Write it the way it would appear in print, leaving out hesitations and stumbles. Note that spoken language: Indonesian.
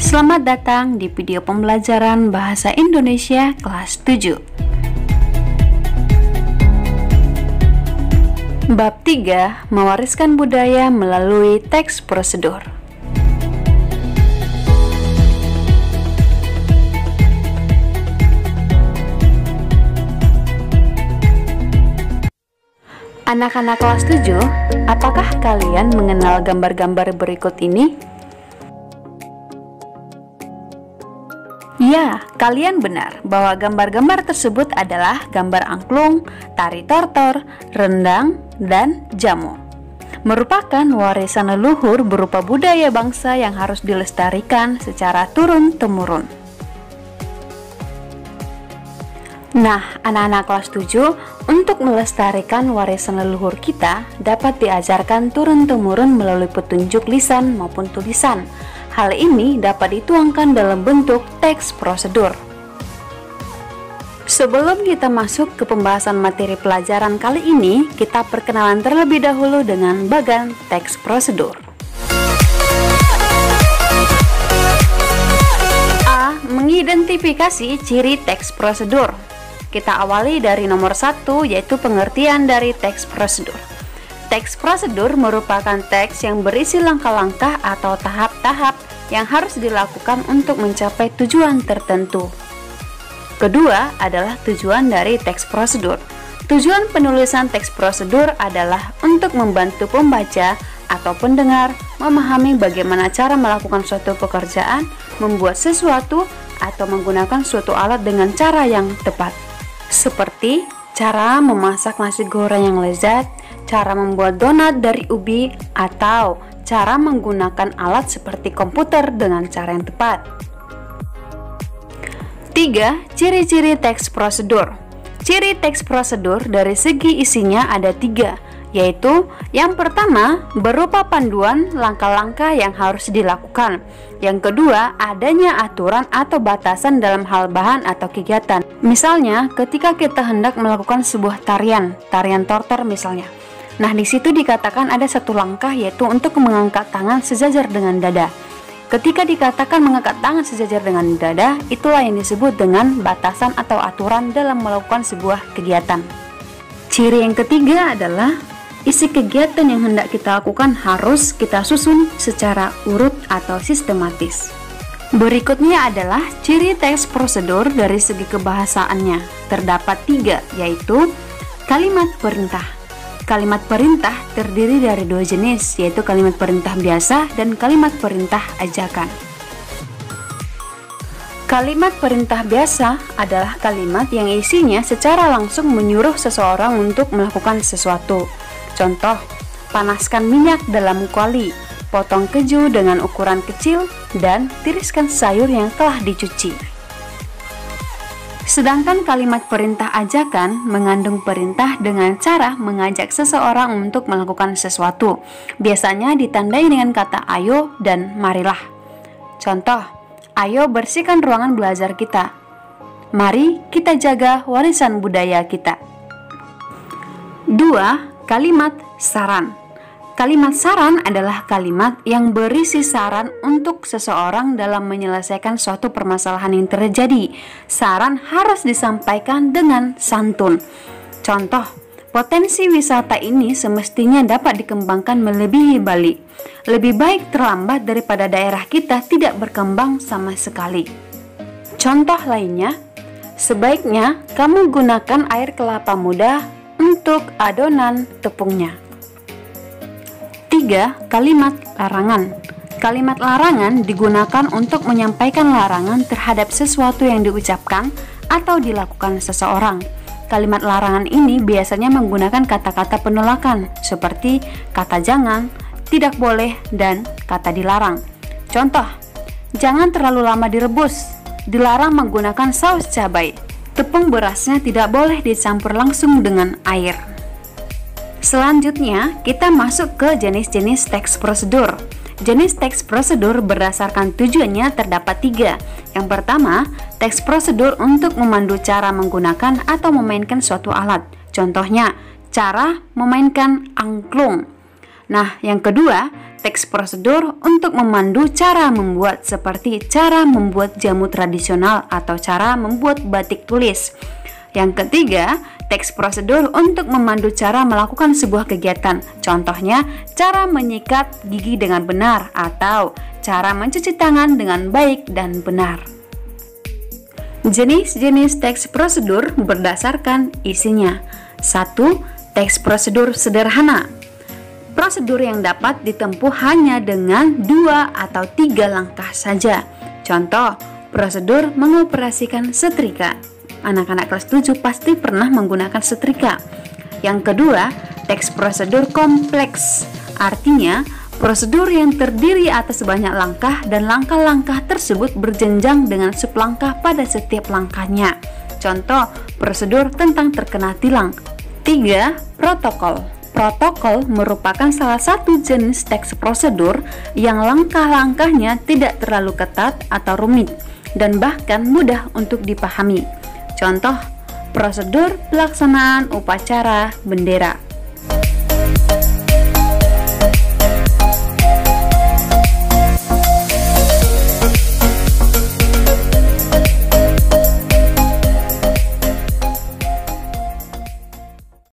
Selamat datang di video pembelajaran Bahasa Indonesia kelas 7. Bab 3, mewariskan budaya melalui teks prosedur. Anak-anak kelas 7, apakah kalian mengenal gambar-gambar berikut ini? Ya, kalian benar bahwa gambar-gambar tersebut adalah gambar angklung, tari tortor, rendang, dan jamu. Merupakan warisan leluhur berupa budaya bangsa yang harus dilestarikan secara turun-temurun. Nah, anak-anak kelas 7, untuk melestarikan warisan leluhur kita dapat diajarkan turun-temurun melalui petunjuk lisan maupun tulisan. Hal ini dapat dituangkan dalam bentuk teks prosedur. Sebelum kita masuk ke pembahasan materi pelajaran kali ini, kita perkenalan terlebih dahulu dengan bagan teks prosedur. A. Mengidentifikasi ciri teks prosedur. Kita awali dari nomor 1, yaitu pengertian dari teks prosedur. Teks prosedur merupakan teks yang berisi langkah-langkah atau tahap-tahap yang harus dilakukan untuk mencapai tujuan tertentu. Kedua adalah tujuan dari teks prosedur. Tujuan penulisan teks prosedur adalah untuk membantu pembaca atau pendengar memahami bagaimana cara melakukan suatu pekerjaan, membuat sesuatu, atau menggunakan suatu alat dengan cara yang tepat. Seperti cara memasak nasi goreng yang lezat, cara membuat donat dari ubi, atau cara menggunakan alat seperti komputer dengan cara yang tepat. 3. Ciri-ciri teks prosedur. Ciri teks prosedur dari segi isinya ada 3, yaitu yang pertama berupa panduan langkah-langkah yang harus dilakukan. Yang kedua, adanya aturan atau batasan dalam hal bahan atau kegiatan. Misalnya, ketika kita hendak melakukan sebuah tarian tortor misalnya. Nah, di situ dikatakan ada satu langkah, yaitu untuk mengangkat tangan sejajar dengan dada. Ketika dikatakan mengangkat tangan sejajar dengan dada, itulah yang disebut dengan batasan atau aturan dalam melakukan sebuah kegiatan. Ciri yang ketiga adalah isi kegiatan yang hendak kita lakukan harus kita susun secara urut atau sistematis. Berikutnya adalah ciri teks prosedur dari segi kebahasaannya. Terdapat 3, yaitu kalimat perintah. Kalimat perintah terdiri dari 2 jenis, yaitu kalimat perintah biasa dan kalimat perintah ajakan. Kalimat perintah biasa adalah kalimat yang isinya secara langsung menyuruh seseorang untuk melakukan sesuatu. Contoh, panaskan minyak dalam kuali, potong keju dengan ukuran kecil, dan tiriskan sayur yang telah dicuci. Sedangkan kalimat perintah ajakan mengandung perintah dengan cara mengajak seseorang untuk melakukan sesuatu. Biasanya ditandai dengan kata ayo dan marilah. Contoh, ayo bersihkan ruangan belajar kita. Mari kita jaga warisan budaya kita. 2. Kalimat saran. Kalimat saran adalah kalimat yang berisi saran untuk seseorang dalam menyelesaikan suatu permasalahan yang terjadi. Saran harus disampaikan dengan santun. Contoh, potensi wisata ini semestinya dapat dikembangkan melebihi Bali. Lebih baik terlambat daripada daerah kita tidak berkembang sama sekali. Contoh lainnya, sebaiknya kamu gunakan air kelapa muda untuk adonan tepungnya. 3. Kalimat larangan. Kalimat larangan digunakan untuk menyampaikan larangan terhadap sesuatu yang diucapkan atau dilakukan seseorang. Kalimat larangan ini biasanya menggunakan kata-kata penolakan seperti kata jangan, tidak boleh, dan kata dilarang. Contoh, jangan terlalu lama direbus, dilarang menggunakan saus cabai, tepung berasnya tidak boleh dicampur langsung dengan air. Selanjutnya, kita masuk ke jenis-jenis teks prosedur. Jenis teks prosedur berdasarkan tujuannya terdapat 3. Yang pertama, teks prosedur untuk memandu cara menggunakan atau memainkan suatu alat. Contohnya, cara memainkan angklung. Nah, yang kedua, teks prosedur untuk memandu cara membuat, seperti cara membuat jamu tradisional atau cara membuat batik tulis. Yang ketiga, teks prosedur untuk memandu cara melakukan sebuah kegiatan. Contohnya, cara menyikat gigi dengan benar atau cara mencuci tangan dengan baik dan benar. Jenis-jenis teks prosedur berdasarkan isinya. 1. Teks prosedur sederhana. Prosedur yang dapat ditempuh hanya dengan 2 atau 3 langkah saja. Contoh, prosedur mengoperasikan setrika. Anak-anak kelas 7 pasti pernah menggunakan setrika. Yang kedua, teks prosedur kompleks. Artinya, prosedur yang terdiri atas banyak langkah dan langkah-langkah tersebut berjenjang dengan sublangkah pada setiap langkahnya. Contoh, prosedur tentang terkena tilang. 3. Protokol. Protokol merupakan salah satu jenis teks prosedur yang langkah-langkahnya tidak terlalu ketat atau rumit dan bahkan mudah untuk dipahami. Contoh, prosedur pelaksanaan upacara bendera.